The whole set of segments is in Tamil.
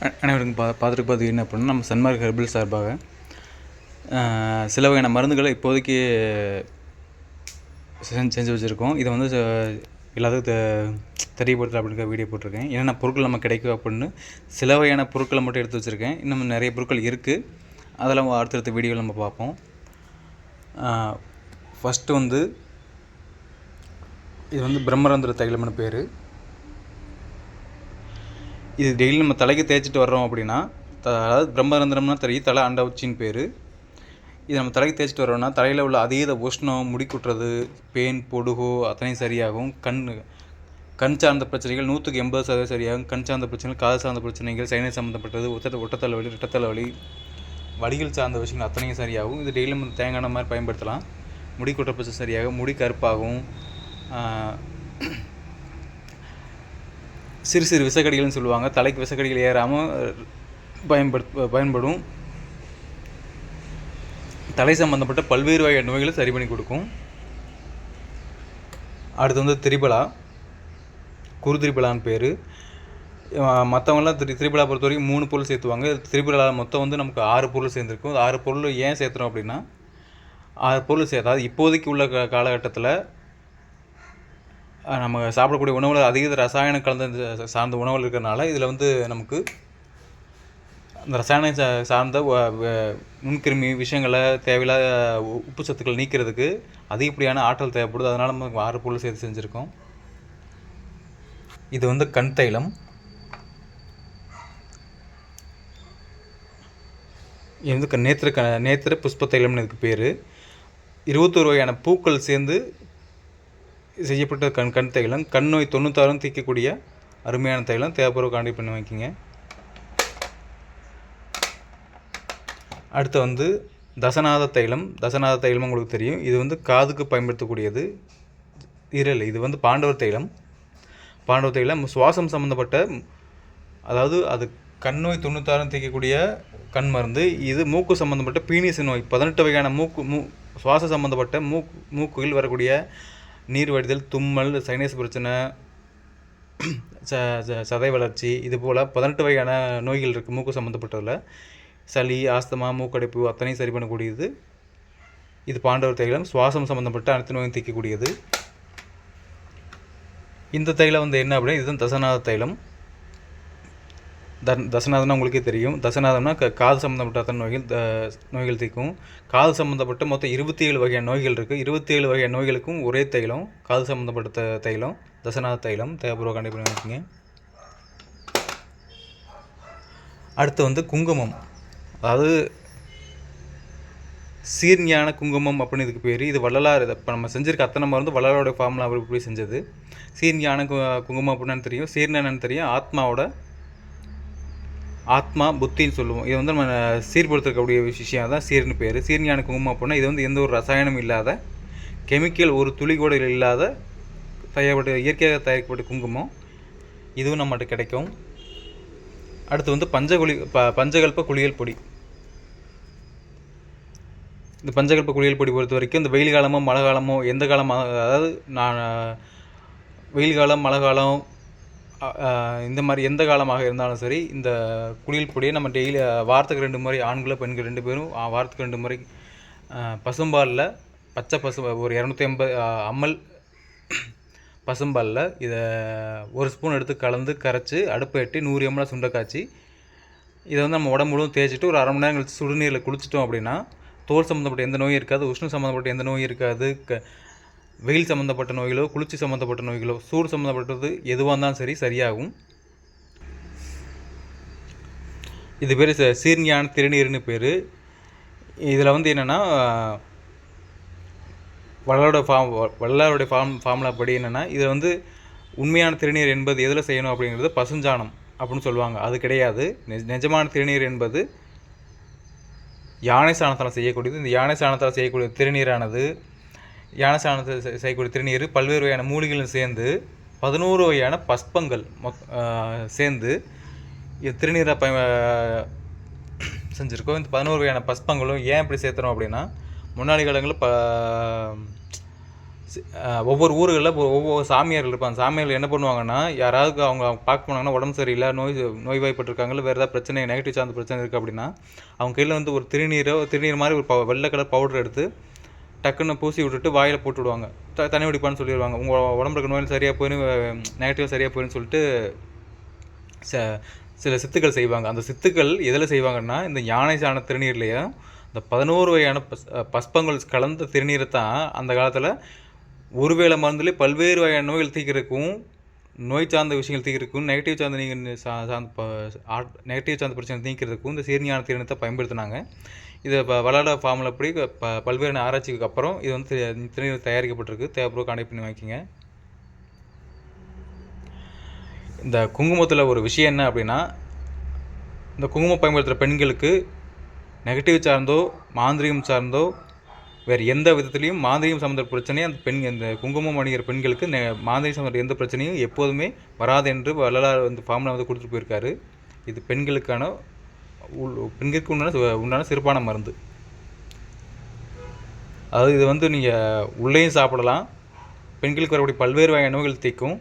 அனைவருக்கும் பார்த்துட்டு என்ன அப்படின்னா, நம்ம சன்மார்க் ஹெர்பல் சார்பாக சில வகையான மருந்துகளை இப்போதைக்கு செஞ்சு வச்சுருக்கோம். இதை வந்து எல்லாத்துக்கும் தெரியப்படுத்தல அப்படிங்கிற வீடியோ போட்டிருக்கேன். என்னென்ன பொருட்கள் நம்ம கிடைக்கும் அப்படின்னு சில வகையான பொருட்களை மட்டும் எடுத்து வச்சுருக்கேன். இன்னும் நிறைய பொருட்கள் இருக்குது, அதெல்லாம் அடுத்தடுத்த வீடியோவில் நம்ம பார்ப்போம். ஃபஸ்ட்டு வந்து இது வந்து பிரம்மரந்திர தைலம்னு பேர். இது டெய்லி நம்ம தலைக்கு தேய்ச்சிட்டு வர்றோம் அப்படின்னா, அதாவது பிரம்மரந்திரம்னா தெரியும், தலை அண்ட உச்சின்னு பேர். இது நம்ம தலைக்கு தேய்ச்சிட்டு வர்றோம்னா தலையில் உள்ள அதீத உஷ்ணம், முடி கொட்டுறது, பேன், பொடுகோ அத்தனையும் சரியாகும். கண் சார்ந்த பிரச்சனைகள் 180% சரியாகும். கண் சார்ந்த பிரச்சனைகள், காது சார்ந்த பிரச்சனைகள், சைனஸ் சம்மந்தப்பட்டது, ஒட்டத்தலைவலி, இரட்டத்தலைவலி, வலிகள் சார்ந்த விஷயங்கள் அத்தனையும் சரியாகும். இது டெய்லி நம்ம தேங்காய் எண்ணெய் மாதிரி பயன்படுத்தலாம். முடி கொட்ட பிரச்சனை சரியாகும், முடி கருப்பாகும். சிறு சிறு விசக்கடிகள்னு சொல்லுவாங்க, தலைக்கு விசக்கடிகள் ஏறாமல் பயன்படும். தலை சம்மந்தப்பட்ட பல்வேறு வகை நோய்களை சரி பண்ணி கொடுக்கும். அடுத்து வந்து திரிபலா, குருதிரிபலான்னு பேர். மற்றவங்களாம் திரிபலா பொறுத்த வரைக்கும் 3 பொருள் சேர்த்துவாங்க. திரிபலா மொத்தம் வந்து நமக்கு 6 பொருள் சேர்ந்துருக்கும். 6 பொருள் ஏன் சேர்த்துறோம் அப்படின்னா, 6 பொருள் அதாவது இப்போதைக்கு உள்ள காலகட்டத்தில் நம்ம சாப்பிடக்கூடிய உணவில் அதிக ரசாயனம் கலந்த சார்ந்த உணவுகள் இருக்கிறனால இதில் வந்து நமக்கு அந்த ரசாயன சார்ந்த நுண்கிருமி விஷயங்களை, தேவையில்லாத உப்பு சத்துக்கள் நீக்கிறதுக்கு அதிகப்படியான ஆற்றல் தேவைப்படுது. அதனால் நம்ம 6 பொருள் சேர்த்து செஞ்சுருக்கோம். இது வந்து கண் தைலம். இது வந்து நேத்திர புஷ்ப தைலம்னு இதுக்கு பேர். 21 வகையான பூக்கள் சேர்ந்து செய்யப்பட்ட கண் தைலம். கண் நோய் 96 தீர்க்கக்கூடிய அருமையான தைலம். தேவைப்படுற கான்டாக்ட் பண்ணி வாங்கிக்கிங்க. அடுத்து வந்து தசநாத தைலம். தசநாத தைலம் உங்களுக்கு தெரியும், இது வந்து காதுக்கு பயன்படுத்தக்கூடியது. இது வந்து பாண்டவர் தைலம். பாண்டவர் தைலம் சுவாசம் சம்மந்தப்பட்ட, அதாவது அது கண் நோய் 96 தீர்க்கக்கூடிய கண் மருந்து. இது மூக்கு சம்மந்தப்பட்ட பீனிஸ் நோய், 18 வகையான சுவாச சம்மந்தப்பட்ட மூக்குகள் வரக்கூடிய நீர் வடிதல், தும்மல், சைனஸ் பிரச்சனை, சதை வளர்ச்சி, இது போல் 18 வகையான நோய்கள் இருக்குது மூக்கு சம்மந்தப்பட்டதில். சளி, ஆஸ்தமா, மூக்கடைப்பு அத்தனையும் சரி பண்ணக்கூடியது இது பாண்டவர் தைலம். சுவாசம் சம்மந்தப்பட்ட அனைத்து நோயும் தீர்க்கக்கூடியது. இந்த தைலம் வந்து என்ன அப்படின்னா, இதுதான் தசநாத தைலம். தசநாதம்னா உங்களுக்கே தெரியும். தசநாதம்னா காது சம்மந்தப்பட்ட அத்தனை நோய்கள் தீர்க்கும். காது சம்மந்தப்பட்ட மொத்தம் 27 வகையான நோய்கள் இருக்குது. 27 வகையான நோய்களுக்கும் ஒரே தைலம், காது சம்மந்தப்பட்ட தைலம், தசநாத தைலம். தேவைப்படுற கண்டிப்பாக நினைக்கிங்க. அடுத்து வந்து குங்குமம், அதாவது சீர்ஞான குங்குமம் அப்படின்னு இதுக்கு பேர். இது வள்ளலார், இப்போ நம்ம செஞ்சுருக்க அத்தனை மருந்து வள்ளலாரோட ஃபார்முலா அவர் போய் செஞ்சது. சீர்ஞான குங்குமம் அப்படின்னு தெரியும், சீர்ஞானன்னு தெரியும், ஆத்மா புத்தின்னு சொல்லுவோம். இது வந்து நம்ம சீர்படுத்தக்கூடிய விஷயம் தான் சீர்னு பேர். சீர்ஞான குங்குமம் அப்படின்னா இது வந்து எந்த ஒரு ரசாயனமும் இல்லாத, கெமிக்கல் ஒரு துளி கூட இல்லாத இயற்கையாக தயாரிக்கப்பட்ட குங்குமம். இதுவும் நம்மகிட்ட கிடைக்கும். அடுத்து வந்து பஞ்சகல்ப குளியல் பொடி. இந்த பஞ்சகல்ப குளியல் பொடி பொறுத்த வரைக்கும் இந்த வெயில் காலமோ மழை காலமோ எந்த காலமாக, அதாவது வெயில் காலம், மழை காலம், இந்த மாதிரி எந்த காலமாக இருந்தாலும் சரி, இந்த குளியல் பொடியை நம்ம டெய்லி வாரத்துக்கு 2 முறை, ஆண்களோ பெண்கள் 2 பேரும் வாரத்துக்கு 2 முறை பசும்பாலில், பச்சை ஒரு 250 ml பசும்பாலில் இதை 1 ஸ்பூன் எடுத்து கலந்து கரைச்சி அடுப்பை எட்டி 100 ml சுண்டை காய்ச்சி இதை வந்து நம்ம உடம்பு முழுவதும் தேய்ச்சிட்டு ஒரு 1/2 மணி நேரம் கழிச்சு சுடுநீரில் குளிச்சிட்டோம் அப்படின்னா தோல் சம்மந்தப்பட்ட எந்த நோயும் இருக்காது, உஷ்ணம் சம்மந்தப்பட்ட எந்த நோயும் இருக்காது. வெயில் சம்மந்தப்பட்ட நோய்களோ, குளிர்ச்சி சம்மந்தப்பட்ட நோய்களோ, சூடு சம்மந்தப்பட்டது எதுவாக இருந்தாலும் சரி சரியாகும். இது பேர் சீர்ஞான திருநீர்னு பேர். இதில் வந்து என்னென்னா, வள்ளலாருடைய ஃபார்முலா படி என்னென்னா, இதில் வந்து உண்மையான திருநீர் என்பது எதில் செய்யணும் அப்படிங்கிறது பசுஞ்சாணம் அப்படின்னு சொல்லுவாங்க. அது கிடையாது. நிஜமான திருநீர் என்பது யானை சாணத்தால் செய்யக்கூடியது. இந்த யானை சாணத்தால் செய்யக்கூடிய திருநீரானது, யானை சாணத்தை செய்யக்கூடிய திருநீர் பல்வேறு வகையான மூலிகைகளும் சேர்ந்து 11 வகையான பஸ்பங்கள் சேர்ந்து இது திருநீராக செஞ்சுருக்கோம். இந்த 11 வகையான பஸ்பங்களும் ஏன் இப்படி சேர்த்துறோம் அப்படின்னா, முன்னாடி காலங்களில் ஒவ்வொரு ஊர்களில் ஒவ்வொரு சாமியார்கள் இருப்பாங்க. சாமியார்கள் என்ன பண்ணுவாங்கன்னா, யாராவது அவங்க பார்க்க போனாங்கன்னா உடம்பு சரியில்லை, நோய்வாய்ப்பட்டிருக்காங்க, வேறு ஏதாவது பிரச்சனை நெகட்டிவ் சார்ந்த பிரச்சனை இருக்குது அப்படின்னா, அவங்க கையில் வந்து ஒரு திருநீர் மாதிரி ஒரு வெள்ளை கலர் பவுடர் எடுத்து டக்குன்னு பூசி விட்டுட்டு வாயில் போட்டு விடுவாங்க. தண்ணி குடிப்பான்னு சொல்லிடுவாங்க. உங்கள் உடம்புல இருக்க நோயில் சரியாக போயிடும், நெகட்டிவ் சரியாக போயிடுன்னு சொல்லிட்டு சில சித்துக்கள் செய்வாங்க. அந்த சித்துக்கள் எதில் செய்வாங்கன்னா, இந்த யானை சாண திருநீர்லையே இந்த 11 வகையான பஸ்பங்கள் கலந்த திருநீரை தான் அந்த காலத்தில் ஒருவேளை மருந்துலேயே பல்வேறு வகையான நோய்கள் தீர்க்கிறதுக்கும், நோய் சார்ந்த விஷயங்கள் தீர்க்கிறதுக்கும், நெகட்டிவ் சார்ந்த நெகட்டிவ் சார்ந்த பிரச்சனை தீர்க்கிறதுக்கும் இந்த சீர்ஞான திருநீரத்தை பயன்படுத்தினாங்க. இதை வளர ஃபார்மில் படி பல்வேறு ஆராய்ச்சிக்கு அப்புறம் இது வந்து திருநீர் தயாரிக்கப்பட்டிருக்கு. தேவைப்போ கான்டெக்ட் பண்ணி வாங்கிக்கிங்க. இந்த குங்குமத்தில் ஒரு விஷயம் என்ன அப்படின்னா, இந்த குங்குமம் பயன்படுத்துகிற பெண்களுக்கு நெகட்டிவ் சார்ந்தோ மாந்திரிகம் சார்ந்தோ வேறு எந்த விதத்துலேயும் மாந்திரிகம் சம்மந்த பிரச்சனையும் இந்த குங்குமம் அணிகிற பெண்களுக்கு மாந்திரிகம் சம்மந்த எந்த பிரச்சனையும் எப்போதுமே வராது என்று வள்ளலார் வந்து ஃபார்முலா வந்து கொடுத்துட்டு போயிருக்காரு. இது பெண்களுக்கு உண்டான சிறப்பான மருந்து. அதாவது இது வந்து நீங்கள் உள்ளேயும் சாப்பிடலாம், பெண்களுக்கு வரக்கூடிய பல்வேறு வகையான நோய்கள் தீர்க்கும்.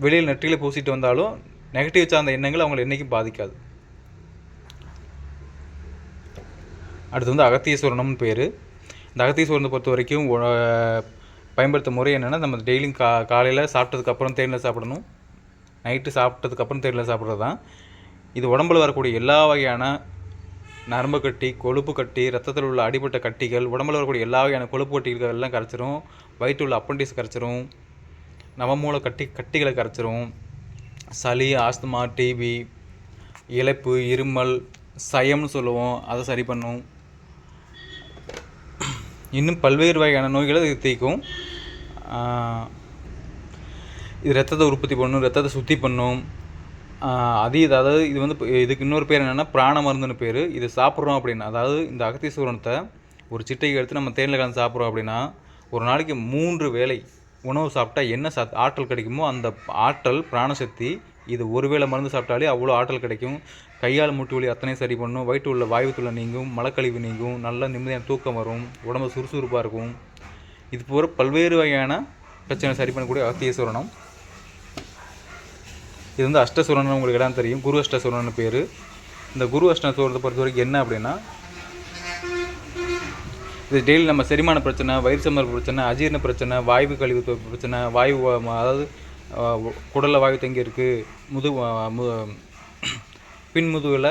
வெளியில் நெற்றியில் பூசிட்டு வந்தாலும் நெகட்டிவ் சார்ந்த எண்ணங்கள் அவங்களை என்றைக்கும் பாதிக்காது. அடுத்து வந்து அகத்தீஸ்வரனம்னு பேர். இந்த அகத்தீஸ்வரனை பொறுத்த வரைக்கும் பயன்படுத்த முறை என்னென்னா, நம்ம டெய்லியும் காலையில் சாப்பிட்டதுக்கப்புறம் தேனில் சாப்பிடணும், நைட்டு சாப்பிட்டதுக்கப்புறம் தேனில் சாப்பிட்றது தான். இது உடம்பில் வரக்கூடிய எல்லா வகையான நரம்பு கட்டி, கொழுப்பு கட்டி, ரத்தத்தில் உள்ள அடிப்பட்ட கட்டிகள், உடம்பில் வரக்கூடிய எல்லா வகையான கொழுப்பு கட்டிகள் எல்லாம் கரைச்சிரும். வயிற்று உள்ள அப்பண்டிஸ் கரைச்சிரும், நவமூல கட்டிகளை கரைச்சிரும். சளி, ஆஸ்துமா, டிபி, இளைப்பு, இருமல், சயம்னு சொல்லுவோம், அதை சரி பண்ணும். இன்னும் பல்வேறு வகையான நோய்களை இது தீர்க்கும். இது ரத்தத்தை உற்பத்தி பண்ணும், ரத்தத்தை சுத்தி பண்ணும். அதாவது இது வந்து இதுக்கு இன்னொரு பேர் என்னென்னா பிராண மருந்துன்னு பேர். இது சாப்பிட்றோம் அப்படின்னா, அதாவது இந்த அகத்தீஸ்வரனத்தை ஒரு சிட்டைக்கு எடுத்து நம்ம தேனில் கலந்து சாப்பிட்றோம் அப்படின்னா, ஒரு நாளைக்கு 3 வேளை உணவு சாப்பிட்டா என்ன ஆற்றல் கிடைக்குமோ அந்த ஆற்றல் பிராணசக்தி இது ஒரு வேளை மருந்து சாப்பிட்டாலே அவ்வளோ ஆற்றல் கிடைக்கும். கையால் மூட்டு வலி அத்தனையும் சரி பண்ணும், வயிற்று உள்ள வாயுத்துள்ள நீங்கும், மலக்கழிவு நீங்கும், நல்ல நிம்மதியான தூக்கம் வரும், உடம்பு சுறுசுறுப்பாக இருக்கும். இது போகிற பல்வேறு வகையான பிரச்சனை சரி பண்ணக்கூடிய அகத்தீஸ்வரனம். இது வந்து அஷ்டசுரன் உங்களுக்கு இடம் தெரியும், குரு அஷ்டசுரன் பேர். இந்த குரு அஷ்டசுரத்தை பொறுத்த வரைக்கும் என்ன அப்படின்னா, இது டெய்லி நம்ம செரிமான பிரச்சனை, வயிறு சம்மந்த பிரச்சனை, அஜீரண பிரச்சனை, வாயு கழிவு பிரச்சனை, அதாவது குடலில் வாயு தங்கி இருக்குது, பின்முதுகில்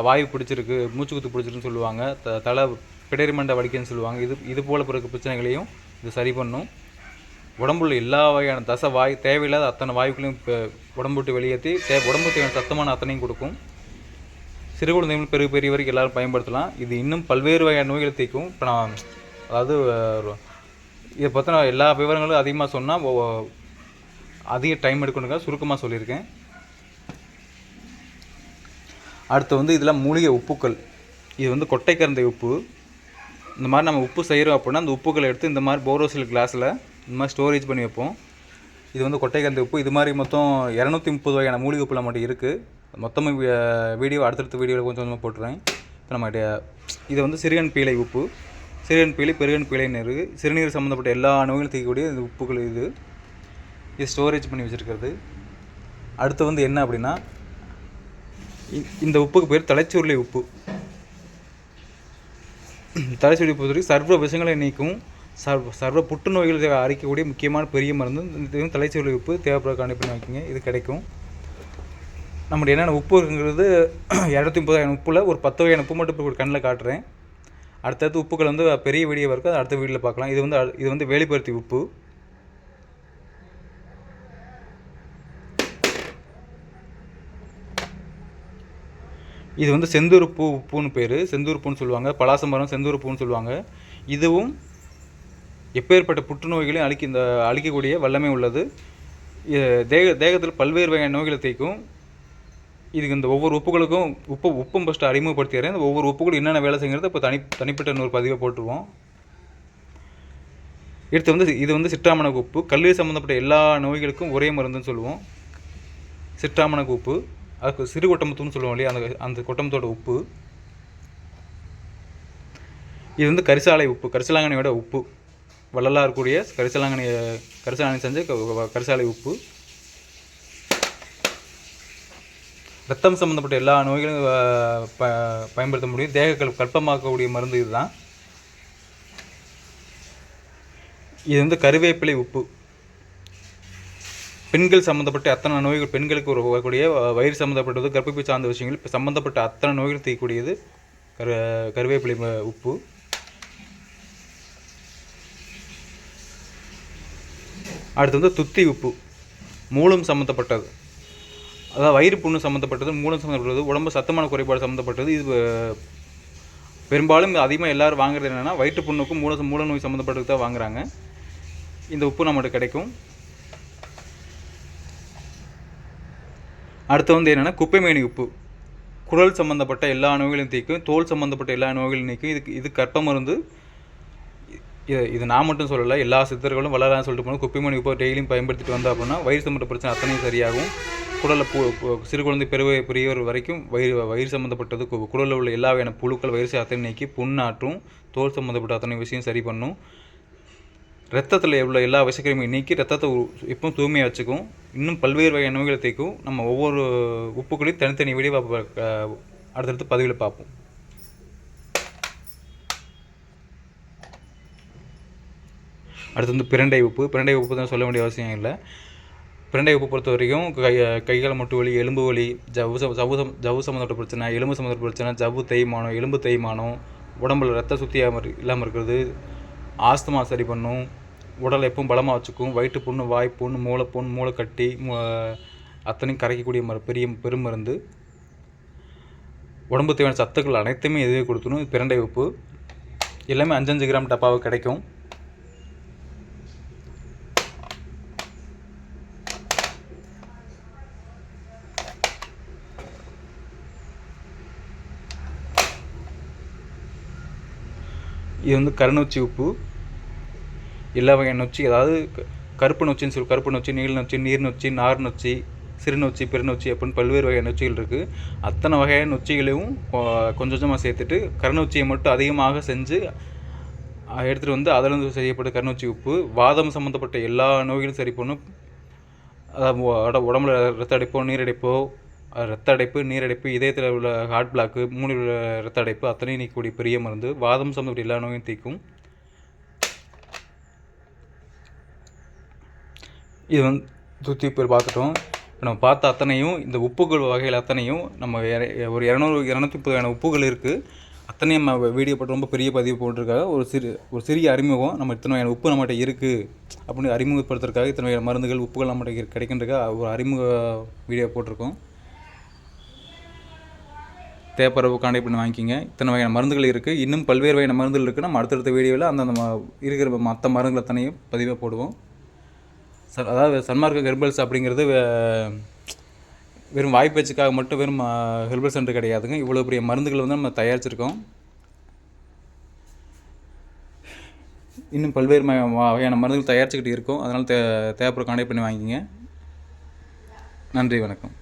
வாயு பிடிச்சிருக்கு, மூச்சுக்குத்து பிடிச்சிருக்குன்னு சொல்லுவாங்க, தலை பிடரிமண்டை வலிக்குன்னு சொல்லுவாங்க. இது போல் பிறகு பிரச்சனைகளையும் இது சரி பண்ணும். உடம்புள்ள எல்லா வகையான தேவையில்லாத அத்தனை வாயுக்களையும் உடம்பு விட்டு வெளியேற்றி உடம்புக்கு தேவையான சத்தமான அத்தனையும் கொடுக்கும். சிறு குழந்தைகள் பெரிய வரைக்கும் எல்லோரும் பயன்படுத்தலாம். இது இன்னும் பல்வேறு வகையான நோய்களை தீர்க்கும். இப்போ நான் அதாவது இதை பற்றின எல்லா விவரங்களும் அதிகமாக சொன்னால் அதிக டைம் எடுக்கணுங்க, சுருக்கமாக சொல்லியிருக்கேன். அடுத்து வந்து இதெல்லாம் மூலிகை உப்புக்கள். இது வந்து கொட்டைக்கரந்தை உப்பு. இந்த மாதிரி நம்ம உப்பு செய்கிறோம் அப்படின்னா அந்த உப்புக்களை எடுத்து இந்த மாதிரி போரோசில் கிளாஸில் இந்த மாதிரி ஸ்டோரேஜ் பண்ணி வைப்போம். இது வந்து கொட்டைக்கரந்தை உப்பு. இது மாதிரி மொத்தம் 230 வகையான மூலிகை உப்புலாம் மட்டும் இருக்குது. மொத்தமாக வீடியோ அடுத்தடுத்த வீடியோவில் கொஞ்சம் கொஞ்சமாக போட்டுருவேன். இப்போ நம்ம இது வந்து சிறுகன் பீளை உப்பு, சிறுகன் பீளை, பெருகன் பீளைன்னு இருக்குது. சிறுநீர் சம்மந்தப்பட்ட எல்லா நோய்களும் தீர்க்கக்கூடிய இந்த உப்புகள் இது ஸ்டோரேஜ் பண்ணி வச்சுருக்கிறது. அடுத்து வந்து என்ன அப்படின்னா, இந்த உப்புக்கு பேர் தலைச்சுருளை உப்பு. தலைச்சுருளை உப்பு வரைக்கும் சர்வ விஷங்களை நீக்கும், சர்வ புற்றுநோய்களை அரிக்கக்கூடிய முக்கியமான பெரிய மருந்து இந்த தலைச்சுருளை உப்பு. தேவைப்பட கண்டிப்பாக பண்ணி வைக்கிங்க, இது கிடைக்கும். நம்மளுடைய என்னென்ன உப்பு இருக்குங்கிறது 230 உப்பில் ஒரு 10 வகையான உப்பு மட்டும் இப்போ கண்ணில் காட்டுறேன். அடுத்தடுத்து உப்புக்கள் வந்து பெரிய வீடியோ இருக்குது, அடுத்த வீடியோவில் பார்க்கலாம். இது வந்து வேலிப்பருத்தி உப்பு. இது வந்து செந்தூர்பூ உப்புன்னு பேர், செந்தூர்பூன்னு சொல்லுவாங்க, பலாசமரம் செந்தூர்பூன்னு சொல்லுவாங்க. இதுவும் எப்பேற்பட்ட புற்றுநோய்களையும் அழிக்கக்கூடிய வல்லமை உள்ளது. தேகத்தில் பல்வேறு வகையான நோய்களை தீர்க்கும். இதுக்கு இந்த ஒவ்வொரு உப்புகளுக்கும் உப்பும் ஃபஸ்ட்டு அறிமுகப்படுத்திடுறேன். இந்த ஒவ்வொரு உப்புகளும் என்னென்ன வேலை செய்கிறது இப்போ தனிப்பட்ட இன்னொரு பதிவை போட்டுருவோம். அடுத்து வந்து இது வந்து சிற்றாமணக்கு உப்பு. கல்லீரல் சம்மந்தப்பட்ட எல்லா நோய்களுக்கும் ஒரே மருந்துன்னு சொல்லுவோம். சிற்றாமணக்கு உப்பு. அதுக்கு சிறு கொட்டமுத்துன்னு சொல்லுவோம் இல்லையா, அந்த கொட்டமுத்தோட உப்பு. இது வந்து கரிசாலை உப்பு, கரிசலாங்கண்ணியோட உப்பு. வள்ளலாக இருக்கக்கூடிய கரிசலாங்கண்ணி செஞ்ச கரிசாலை உப்பு. ரத்தம் சம்மந்தப்பட்ட எல்லா நோய்களும் பயன்படுத்த முடியும். தேக கல்பமாக்கக்கூடிய மருந்து இதுதான். இது வந்து கருவேப்பிலை உப்பு. பெண்கள் சம்மந்தப்பட்ட அத்தனை நோய்கள், பெண்களுக்கு வரக்கூடிய வயிறு சம்மந்தப்பட்டது, கர்ப்பப்பை சார்ந்த விஷயங்கள் இப்போ சம்மந்தப்பட்ட அத்தனை நோய்கள் தீயக்கூடியது கருவேப்பிலை உப்பு. அடுத்து வந்து துத்தி உப்பு. மூலம் சம்மந்தப்பட்டது, அதாவது வயிறு புண்ணு சம்மந்தப்பட்டது, மூலம் சம்மந்தப்பட்டது, உடம்பு சத்தமான குறைபாடு சம்மந்தப்பட்டது. இது பெரும்பாலும் அதிகமாக எல்லோரும் வாங்குறது என்னென்னா வயிற்று புண்ணுக்கும் மூல நோய் சம்மந்தப்பட்டது தான் வாங்குறாங்க. இந்த உப்பு நம்மகிட்ட கிடைக்கும். அடுத்து வந்து என்னென்னா குப்பைமேனி உப்பு. குடல் சம்மந்தப்பட்ட எல்லா நோய்களையும் தீர்க்கும், தோல் சம்மந்தப்பட்ட எல்லா நோய்களையும் நீக்கும். இது கற்ப மருந்து. இது நான் மட்டும் சொல்லலை, எல்லா சித்தர்களும் வளரான்னு சொல்லிட்டு போனால் குப்பைமேனி உப்பை டெய்லியும் பயன்படுத்திட்டு வந்தோம் அப்படின்னா வயிறு சம்மந்தப்பட்ட பிரச்சனை அத்தனையும் சரியாகும். குடலில் சிறு குழந்தை பெரியவர் வரைக்கும் வயிறு சம்மந்தப்பட்டது, குடலில் உள்ள எல்லா வகையான புழுக்கள் வயிறு அத்தனை நீக்கி புண்ணாற்றும். தோல் சம்மந்தப்பட்ட அத்தனை விஷயம் சரி பண்ணும். ரத்தத்தில் உள்ள எல்லா விஷக்கிருமியும் நீக்கி ரத்தத்தை எப்பவும் தூய்மையாக வச்சுக்கும். இன்னும் பல்வேறு வகையான நோய்களை தீர்க்கும். நம்ம ஒவ்வொரு உப்புக்களையும் தனித்தனி வீடியோ அடுத்தடுத்து பதிவில் பார்ப்போம். அடுத்து வந்து பிரண்டை உப்பு. பிரண்டை உப்பு தான் சொல்ல வேண்டிய அவசியம் இல்லை. பிரண்டை உப்பு பொறுத்த வரைக்கும் கைகால் முட்டு வலி, எலும்பு வலி, ஜவ்வு சம்மந்தப்பட்ட பிரச்சனை, எலும்பு சம்மந்தப்பட்ட பிரச்சனை, ஜவ்வு தேய்மானம், எலும்பு தேய்மானம், உடம்புல ரத்த சுத்தியாக இல்லாமல் இருக்கிறது, ஆஸ்துமா சரி பண்ணும், உடலை எப்பவும் பலமாக வச்சுக்கும், வயிற்று புண்ணு, வாய்ப்புண்ணு, மூளைப்புண், மூளைக்கட்டி அத்தனையும் கரைக்கக்கூடிய பெருமருந்து. உடம்பு தேவையான சத்துக்கள் அனைத்துமே எதுவே கொடுத்துடும். பிரண்டை உப்பு எல்லாமே 5 கிராம் டப்பாவை கிடைக்கும். இது வந்து கருநொச்சி உப்பு. எல்லா வகையான நொச்சி, அதாவது கருப்பு நொச்சின்னு சொல்லி கருப்பு நொச்சி, நீல நொச்சி, நீர் நொச்சி, நார் நொச்சி, சிறு நொச்சி, பெருநொச்சி அப்படின்னு பல்வேறு வகையான நொச்சிகள் இருக்குது. அத்தனை வகையான நொச்சிகளையும் கொஞ்சம் கொஞ்சமாக சேர்த்துட்டு கருநொச்சியை மட்டும் அதிகமாக செஞ்சு எடுத்துகிட்டு வந்து அதிலிருந்து செய்யப்பட்ட கருநொச்சி உப்பு வாதம் சம்மந்தப்பட்ட எல்லா நோய்களும் சரி பண்ணும். அதாவது உடம்புல ரத்த அடைப்பு, நீரடைப்பு, இதயத்தில் உள்ள ஹார்ட் பிளாக்கு, மூளையில் உள்ள ரத்த அடைப்பு அத்தனையும் நீக்கக்கூடிய பெரிய மருந்து. வாதம் சம்மந்தப்பட்ட எல்லா நோயும் தீர்க்கும். இது வந்து துத்தி உப்பு பார்த்துட்டோம். இப்போ நம்ம பார்த்த அத்தனையும், இந்த உப்புகள் வகைகள் அத்தனையும் நம்ம ஒரு 230 உப்புகள் இருக்குது. அத்தனையும் நம்ம வீடியோ போட்டு ரொம்ப பெரிய பதிவு போட்டிருக்காங்க. ஒரு சிறிய அறிமுகம், நம்ம இத்தனை வகையான உப்பு நம்மகிட்ட இருக்குது அப்படின்னு அறிமுகப்படுத்துறதுக்காக இத்தனை வகையான மருந்துகள் உப்புகள் நம்மகிட்ட கிடைக்கின்றதுக்காக ஒரு அறிமுக வீடியோ போட்டிருக்கோம். தேவைப்படுறவு கான்டாக்ட் பண்ணி வாங்கிக்கிங்க. இத்தனை வகையான மருந்துகள் இருக்குது. இன்னும் பல்வேறு வகையான மருந்துகள் இருக்குது. நம்ம அடுத்தடுத்த வீடியோவில் அந்தந்த இருக்கிற மற்ற மருந்துகள் அத்தனையும் பதிவாக போடுவோம். அதாவது சன்மார்க்க ஹெர்பல்ஸ் அப்படிங்கிறது வெறும் வாய்ப்பேச்சுக்காக மட்டும் வெறும் ஹெர்பல் சென்டர் கிடையாதுங்க. இவ்வளோ பெரிய மருந்துகள் வந்து நம்ம தயாரிச்சிருக்கோம். இன்னும் பல்வேறு வகையான மருந்துகள் தயாரிச்சுக்கிட்டு இருக்கோம். அதனால் தேவைப்படுற கான்டாக்ட் பண்ணி வாங்கிக்கிங்க. நன்றி, வணக்கம்.